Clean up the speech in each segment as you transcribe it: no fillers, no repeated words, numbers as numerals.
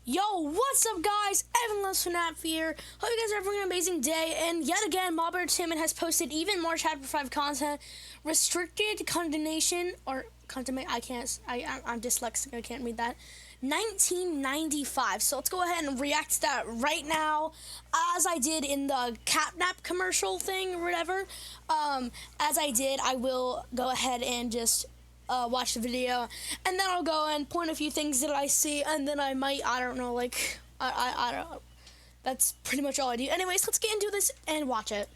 Yo, what's up guys? Evan Loves FNAF here. Hope you guys are having an amazing day. And yet again, Mob Entertainment has posted even more Chapter 5 content. Restricted condemnation, or condemnation, I'm dyslexic, I can't read that. 1995. So let's go ahead and react to that right now, as I did in the catnap commercial thing or whatever. As I did, I will go ahead and just watch the video, and then I'll go and point a few things that I see, and then I might, I don't know, like, I don't know. That's pretty much all I do. Anyways, let's get into this and watch it.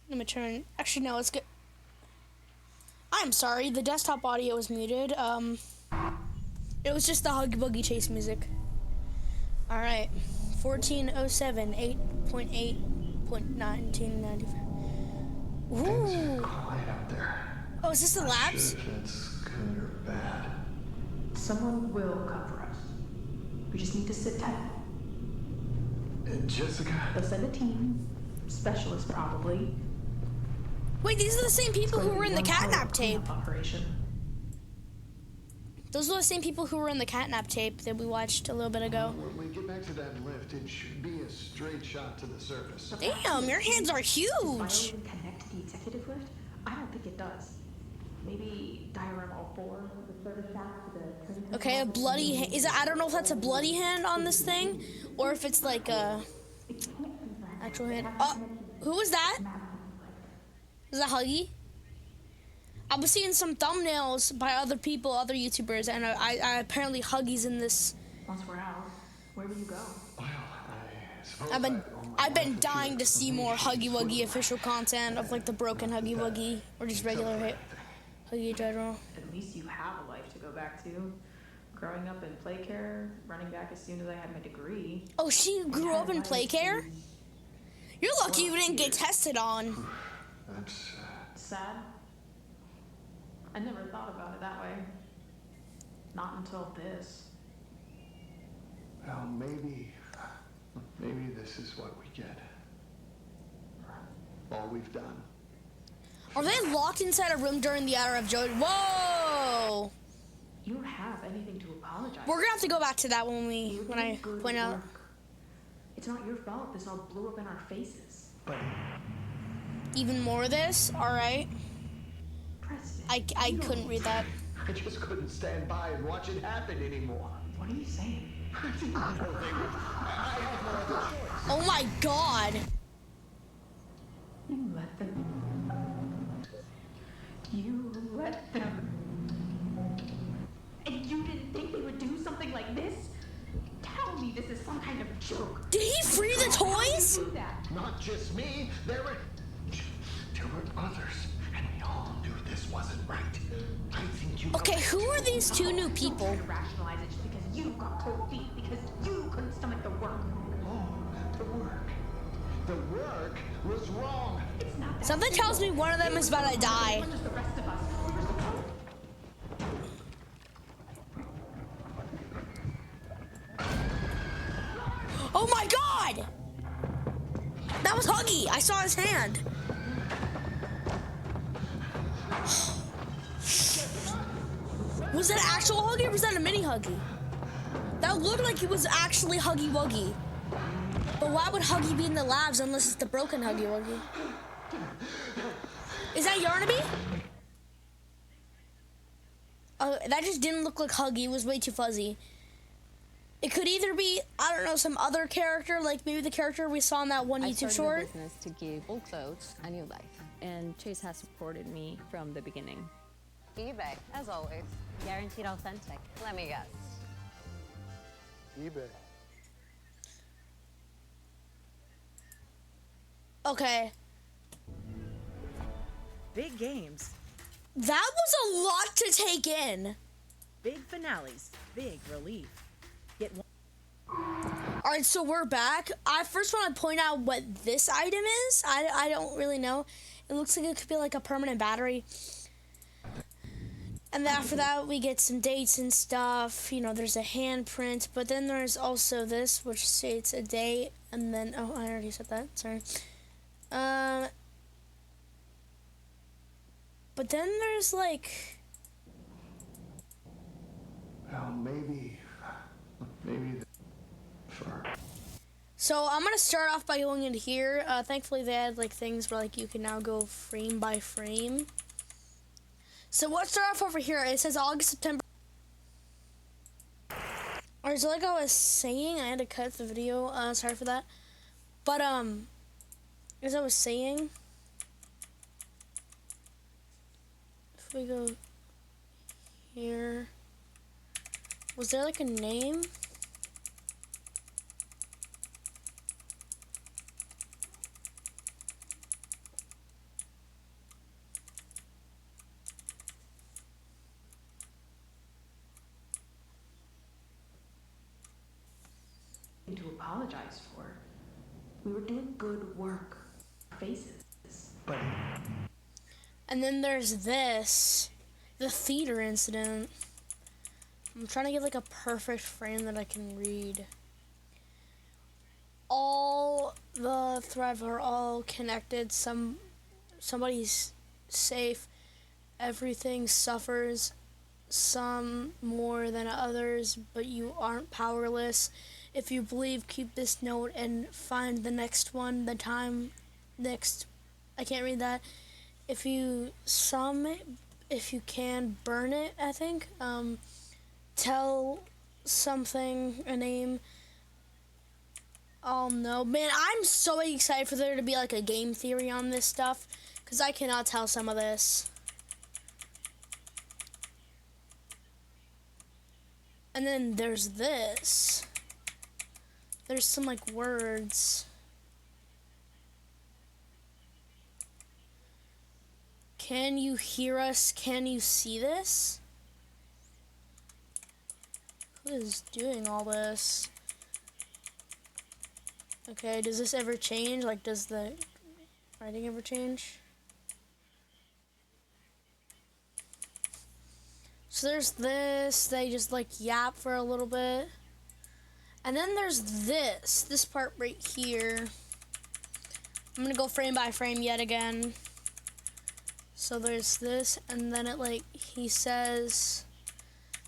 Let me turn, actually no, let's get, I'm sorry, the desktop audio was muted. It was just the Huggy Buggy Chase music. Alright, 1407, 8.8.1995. Things are quiet out there. Oh, is this the labs? Sure if it's good or bad. Someone will come for us. We just need to sit tight. Jessica? They'll send a team, specialist probably. Wait, these are the same people who were in the catnap tape. Operation. Those are the same people who were in the catnap tape that we watched a little bit ago. When we get back to that lift, it should be a straight shot to the surface. Damn, your hands are huge. Does it connect to the executive lift? I don't think it does. Maybe diorama 4, the service shaft to the... Okay, a bloody hand. Is it, I don't know if that's a bloody hand on this thing, or if it's like a actual hand. Who was that? Is that Huggy? I was seeing some thumbnails by other people, other YouTubers, and I apparently Huggy's in this. Once we're out, where will you go? Well, I suppose I've been dying to see more Huggy Wuggy official content of like the broken Huggy Wuggy or just regular Huggy in general. At least you have a life to go back to. Growing up in play care, running back as soon as I had my degree. Oh, she grew up in play care? You're lucky you didn't get tested on. that's Sad. I never thought about it that way. Not until this. well, maybe this is what we get. All we've done. Are they locked inside a room during the hour of Joe? Whoa! You don't have anything to apologize. We're gonna have to go back to that when I point out. Work. It's not your fault this all blew up in our faces. But Even more of this? Alright. Preston, I you couldn't don't- read that. I just couldn't stand by and watch it happen anymore. What are you saying? I didn't know they would. I had no other choice. Oh my god! You let them. You let them. And you didn't think they would do something like this? Tell me this is some kind of joke. Did he free the toys? Do that. Not just me. There were others, and we all knew this wasn't right. I think you. Okay, who are these two new people? Don't try to rationalize it just because you got cold feet, because you couldn't stomach the work. Oh, the work. The work was wrong. It's not that Something tells me one of them is about to die. Just the rest of us. Oh my god! That was Huggy! I saw his hand. Was that actual Huggy or was that a mini Huggy? That looked like it was actually Huggy Wuggy. But why would Huggy be in the labs unless it's the broken Huggy Wuggy? Is that Yarnaby? That just didn't look like Huggy. It was way too fuzzy. It could either be, I don't know, some other character, like maybe the character we saw in that one YouTube short. I started a business to give old clothes a new life, and Chase has supported me from the beginning. eBay, as always. Guaranteed authentic. Let me guess. eBay. Okay. Big games, That was a lot to take in. big finales, big relief. Get one. All right, so we're back. I first want to point out what this item is. I don't really know. It looks like it could be like a permanent battery. And then after that, we get some dates and stuff. You know, there's a handprint, but then there's also this, which states a date, and then, oh, I already said that, sorry. But then there's like, Well, maybe for. So I'm gonna start off by going into here. Thankfully they had like things where like you can now go frame by frame. So let's start off over here. It says August, September. Or so like I was saying, I had to cut the video. Sorry for that. But as I was saying, if we go here, was there like a name? To apologize for. We were doing good work. Faces. But And then there's this, the theater incident. I'm trying to get like a perfect frame that I can read. All the threads are all connected. Somebody's safe. Everything suffers, some more than others, but you aren't powerless. If you believe, keep this note and find the next one. The time next, I can't read that. If you can, burn it, I think. Tell something, a name. Oh no, man, I'm so excited for there to be like a game theory on this stuff, because I cannot tell some of this. And then there's this. There's some like words. Can you hear us? Can you see this? Who is doing all this? Okay, does this ever change? Like, does the writing ever change? So there's this. They just like yap for a little bit. And then there's this part right here. I'm gonna go frame by frame yet again. So there's this, and then it like, he says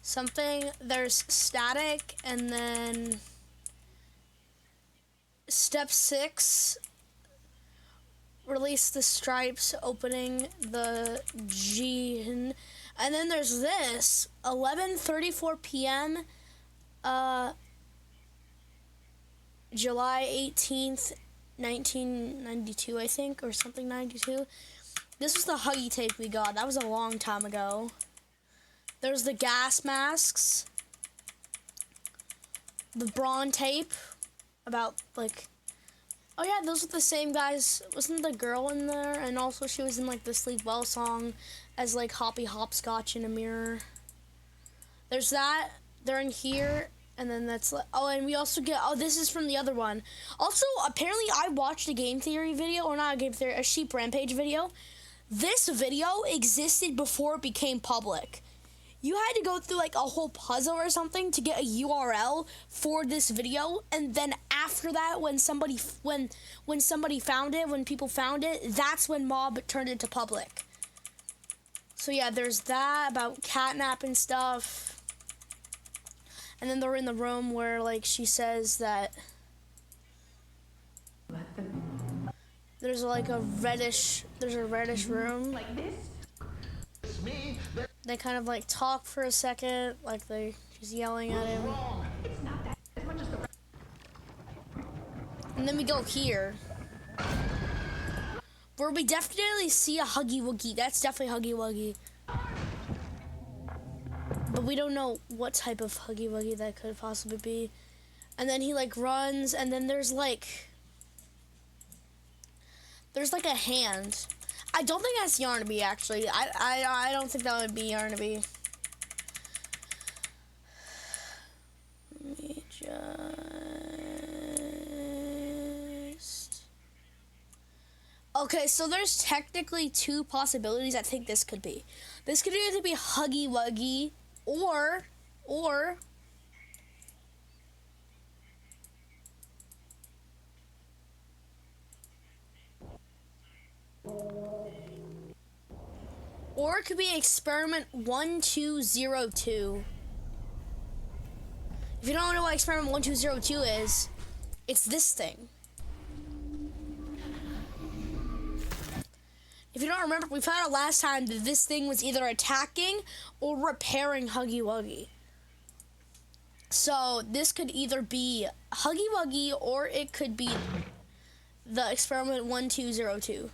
something, there's static, and then step 6, release the stripes, opening the gene. And then there's this, 11:34 p.m., July 18th, 1992, I think, or something, 92. This was the Huggy tape we got. That was a long time ago. There's the gas masks. The Braun tape. About, like... Oh, yeah, those are the same guys. Wasn't the girl in there? And also she was in, like, the Sleep Well song as, like, Hoppy Hopscotch in a mirror. There's that. They're in here. And then that's... Oh, and we also get... Oh, this is from the other one. Also, apparently I watched a game theory video. Or not a game theory. A Sheep Rampage video. This video existed before it became public. You had to go through like a whole puzzle or something to get a URL for this video, and then after that, when somebody found it, when people found it, that's when Mob turned it to public. So yeah, there's that about catnap and stuff. And then they're in the room where like she says that there's like a reddish room. Like this? it's me. They're They kind of like talk for a second, like she's yelling at him. wrong. It's not that as much as the And then we go here, where we definitely see a Huggy Wuggy. That's definitely Huggy Wuggy. But we don't know what type of Huggy Wuggy that could possibly be. And then he like runs, and then there's like a hand. I don't think that's Yarnaby, actually. I don't think that would be Yarnaby. Let me just... Okay, so there's technically 2 possibilities I think this could be. This could either be Huggy Wuggy or it could be experiment 1202. If you don't know what experiment 1202 is, it's this thing. If you don't remember, we found out last time that this thing was either attacking or repairing Huggy Wuggy. So this could either be Huggy Wuggy or it could be the experiment 1202.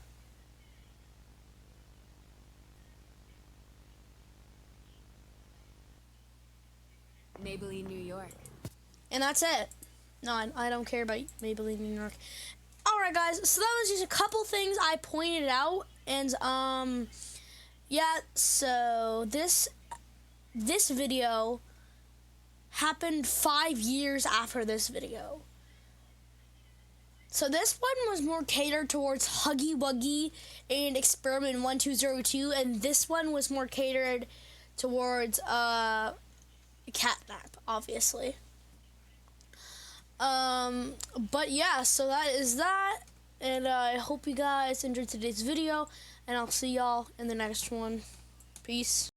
Maybelline, New York. And that's it. No, I don't care about Maybelline New York. Alright guys, so that was just a couple things I pointed out. And yeah, so this video happened 5 years after this video. So this one was more catered towards Huggy Wuggy and experiment 1202, and this one was more catered towards catnap, obviously. But yeah, so that is that, and I hope you guys enjoyed today's video, and I'll see y'all in the next one. Peace.